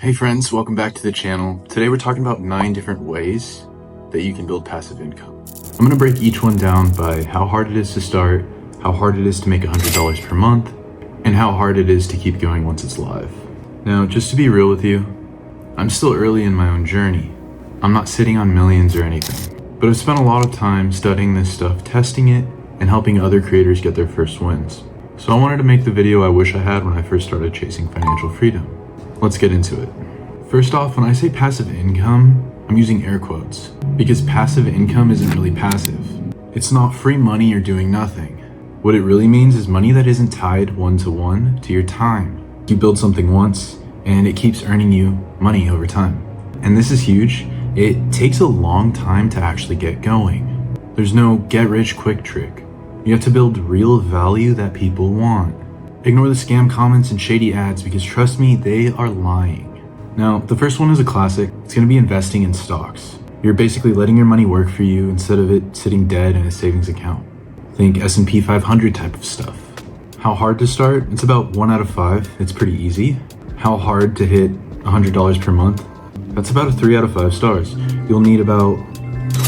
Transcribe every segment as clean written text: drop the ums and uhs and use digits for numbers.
Hey friends, welcome back to the channel. Today we're talking about 9 different ways that you can build passive income. I'm gonna break each one down by how hard it is to start, how hard it is to make $100 per month, and how hard it is to keep going once it's live. Now, just to be real with you, I'm still early in my own journey. I'm not sitting on millions or anything, but I've spent a lot of time studying this stuff, testing it, and helping other creators get their first wins. So I wanted to make the video I wish I had when I first started chasing financial freedom. Let's get into it. First off, when I say passive income, I'm using air quotes because passive income isn't really passive. It's not free money or doing nothing. What it really means is money that isn't tied one-to-one to your time. You build something once and it keeps earning you money over time. And this is huge. It takes a long time to actually get going. There's no get rich quick trick. You have to build real value that people want. Ignore the scam comments and shady ads because trust me, they are lying. Now, the first one is a classic. It's going to be investing in stocks. You're basically letting your money work for you instead of it sitting dead in a savings account. Think S&P 500 type of stuff. How hard to start? It's about 1 out of 5. It's pretty easy. How hard to hit $100 per month? That's about a 3 out of 5 stars. You'll need about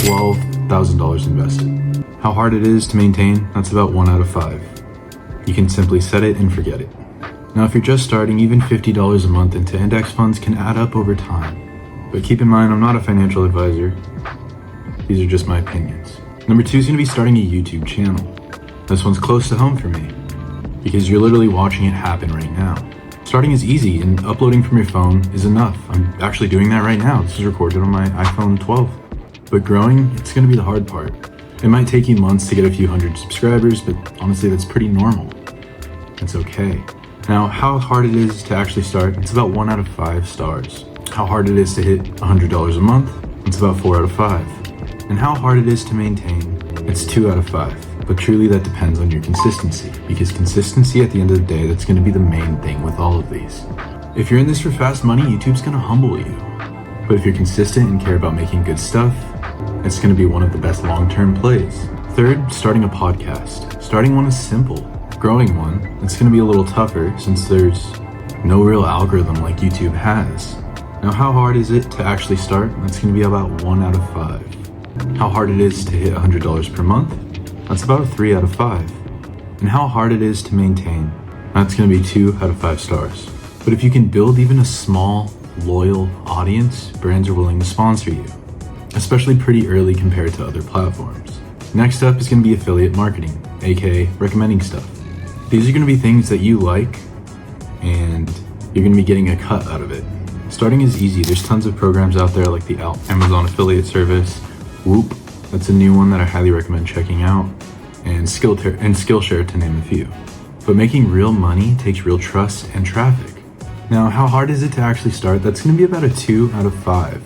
$12,000 invested. How hard it is to maintain? That's about 1 out of 5. You can simply set it and forget it. Now, if you're just starting, even $50 a month into index funds can add up over time. But keep in mind, I'm not a financial advisor. These are just my opinions. Number 2 is going to be starting a YouTube channel. This one's close to home for me because you're literally watching it happen right now. Starting is easy and uploading from your phone is enough. I'm actually doing that right now. This is recorded on my iPhone 12. But growing, it's going to be the hard part. It might take you months to get a few hundred subscribers, but honestly, that's pretty normal. It's okay. Now, how hard it is to actually start? It's about 1 out of 5 stars. How hard it is to hit $100 a month? It's about 4 out of 5. And how hard it is to maintain? It's 2 out of 5. But truly, that depends on your consistency, because consistency at the end of the day, that's going to be the main thing with all of these. If you're in this for fast money, YouTube's going to humble you. But if you're consistent and care about making good stuff, it's going to be one of the best long-term plays. Third, starting a podcast. Starting one is simple. Growing one, it's going to be a little tougher since there's no real algorithm like YouTube has. Now, how hard is it to actually start? That's going to be about 1 out of 5. How hard it is to hit $100 per month? That's about a 3 out of 5. And how hard it is to maintain? That's going to be 2 out of 5 stars. But if you can build even a small, loyal audience, brands are willing to sponsor you, especially pretty early compared to other platforms. Next up is going to be affiliate marketing, aka recommending stuff. These are going to be things that you like and you're going to be getting a cut out of it. Starting is easy. There's tons of programs out there like the Amazon affiliate service, Whoop, that's a new one that I highly recommend checking out, and Skillshare to name a few. But making real money takes real trust and traffic. Now, how hard is it to actually start? That's going to be about a 2 out of 5.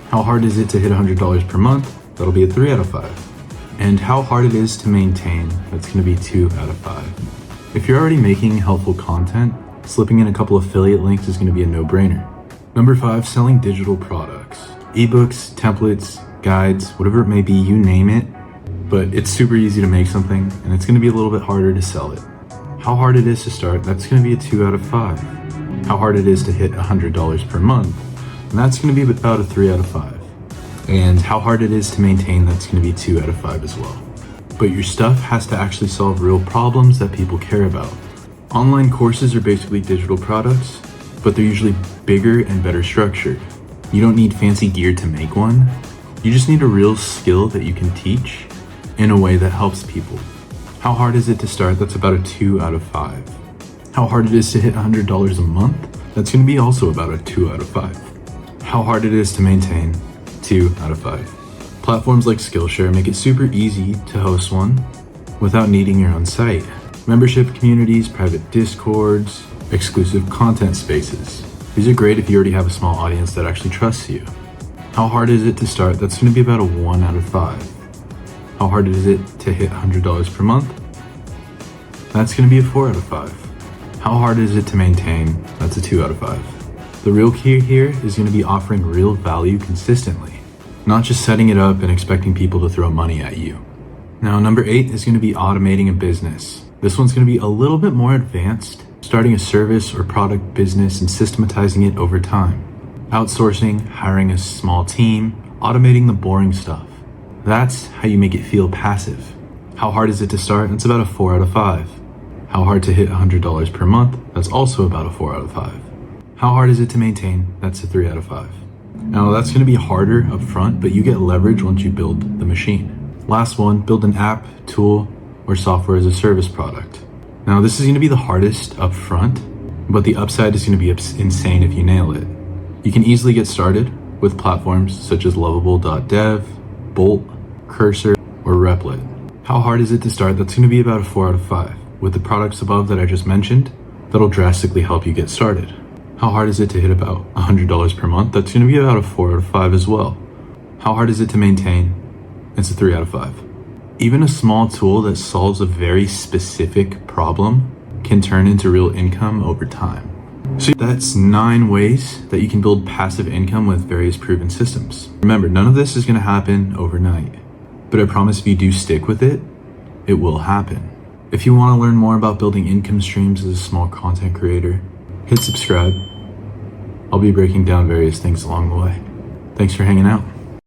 How hard is it to hit $100 per month? That'll be a 3 out of 5. And how hard it is to maintain? That's going to be 2 out of 5. If you're already making helpful content, slipping in a couple affiliate links is going to be a no-brainer. Number 5, selling digital products. Ebooks, templates, guides, whatever it may be, you name it. But it's super easy to make something, and it's going to be a little bit harder to sell it. How hard it is to start? That's going to be a 2 out of 5. How hard it is to hit $100 per month? And that's going to be about a 3 out of 5. And how hard it is to maintain? That's going to be 2 out of 5 as well. But your stuff has to actually solve real problems that people care about. Online courses are basically digital products, but they're usually bigger and better structured. You don't need fancy gear to make one. You just need a real skill that you can teach in a way that helps people. How hard is it to start? That's about a 2 out of 5. How hard it is to hit $100 a month? That's going to be also about a 2 out of 5. How hard it is to maintain? 2 out of 5. Platforms like Skillshare make it super easy to host one without needing your own site. Membership communities, private discords, exclusive content spaces. These are great if you already have a small audience that actually trusts you. How hard is it to start? That's going to be about a 1 out of 5. How hard is it to hit $100 per month? That's going to be a 4 out of 5. How hard is it to maintain? That's a 2 out of 5. The real key here is going to be offering real value consistently, not just setting it up and expecting people to throw money at you. Now, number 8 is going to be automating a business. This one's going to be a little bit more advanced starting a service or product business and systematizing it over time, outsourcing, hiring a small team, automating the boring stuff. That's how you make it feel passive. How hard is it to start? That's about a 4 out of 5. How hard to hit $100 per month? That's also about a 4 out of 5. How hard is it to maintain? That's a 3 out of 5. Now that's going to be harder up front, but you get leverage once you build the machine. Last one, build an app, tool, or software as a service product. Now this is going to be the hardest up front, but the upside is going to be insane if you nail it. You can easily get started with platforms such as Lovable.dev, Bolt, Cursor, or Replit. How hard is it to start? That's going to be about a 4 out of 5. With the products above that I just mentioned, that'll drastically help you get started. How hard is it to hit about $100 per month? That's going to be about a 4 out of 5 as well. How hard is it to maintain? It's a 3 out of 5. Even a small tool that solves a very specific problem can turn into real income over time. So that's 9 ways that you can build passive income with various proven systems. Remember, none of this is going to happen overnight, but I promise if you do stick with it, it will happen. If you want to learn more about building income streams as a small content creator, hit subscribe. I'll be breaking down various things along the way. Thanks for hanging out.